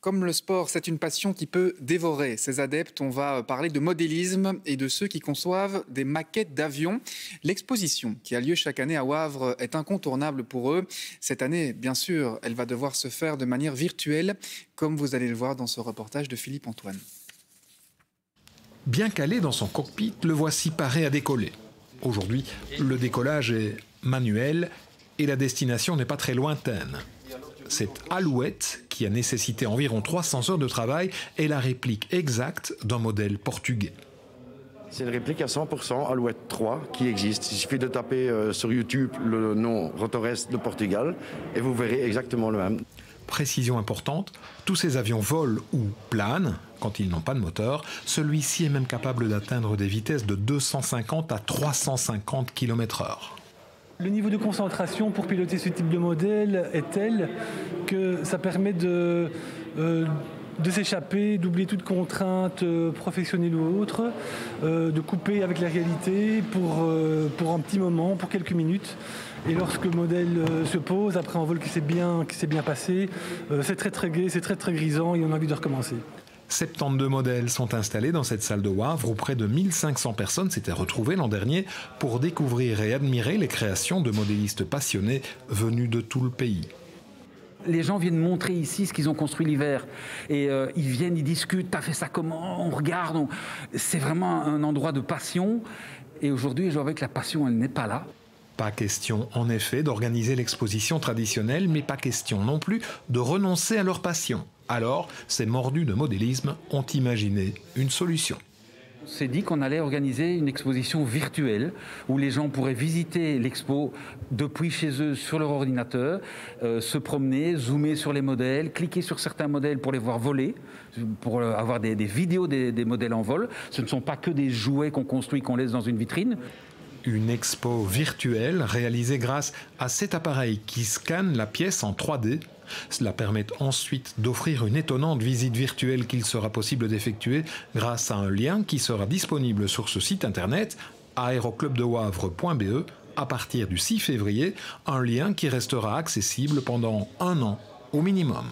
Comme le sport, c'est une passion qui peut dévorer ses adeptes. On va parler de modélisme et de ceux qui conçoivent des maquettes d'avions. L'exposition qui a lieu chaque année à Wavre est incontournable pour eux. Cette année, bien sûr, elle va devoir se faire de manière virtuelle, comme vous allez le voir dans ce reportage de Philippe Antoine. Bien calé dans son cockpit, le voici paré à décoller. Aujourd'hui, le décollage est manuel et la destination n'est pas très lointaine. Cette Alouette, qui a nécessité environ 300 heures de travail, est la réplique exacte d'un modèle portugais. C'est une réplique à 100% Alouette 3 qui existe. Il suffit de taper sur YouTube le nom Rotores de Portugal et vous verrez exactement le même. Précision importante, tous ces avions volent ou planent quand ils n'ont pas de moteur. Celui-ci est même capable d'atteindre des vitesses de 250 à 350 km/h. Le niveau de concentration pour piloter ce type de modèle est tel que ça permet de s'échapper, d'oublier toute contrainte professionnelle ou autre, de couper avec la réalité pour un petit moment, pour quelques minutes. Et lorsque le modèle se pose, après un vol qui s'est bien passé, c'est très gai, c'est très grisant et on a envie de recommencer. 72 modèles sont installés dans cette salle de Wavre où près de 1500 personnes s'étaient retrouvées l'an dernier pour découvrir et admirer les créations de modélistes passionnés venus de tout le pays. Les gens viennent montrer ici ce qu'ils ont construit l'hiver. Et ils viennent, ils discutent, t'as fait ça comment? On regarde. C'est vraiment un endroit de passion. Et aujourd'hui, je vois que la passion, elle n'est pas là. Pas question, en effet, d'organiser l'exposition traditionnelle, mais pas question non plus de renoncer à leur passion. Alors, ces mordus de modélisme ont imaginé une solution. On s'est dit qu'on allait organiser une exposition virtuelle où les gens pourraient visiter l'expo depuis chez eux sur leur ordinateur, se promener, zoomer sur les modèles, cliquer sur certains modèles pour les voir voler, pour avoir des vidéos des modèles en vol. Ce ne sont pas que des jouets qu'on construit, qu'on laisse dans une vitrine. Une expo virtuelle réalisée grâce à cet appareil qui scanne la pièce en 3D. Cela permet ensuite d'offrir une étonnante visite virtuelle qu'il sera possible d'effectuer grâce à un lien qui sera disponible sur ce site internet aéroclubdewavre.be à partir du 6 février, un lien qui restera accessible pendant 1 an au minimum.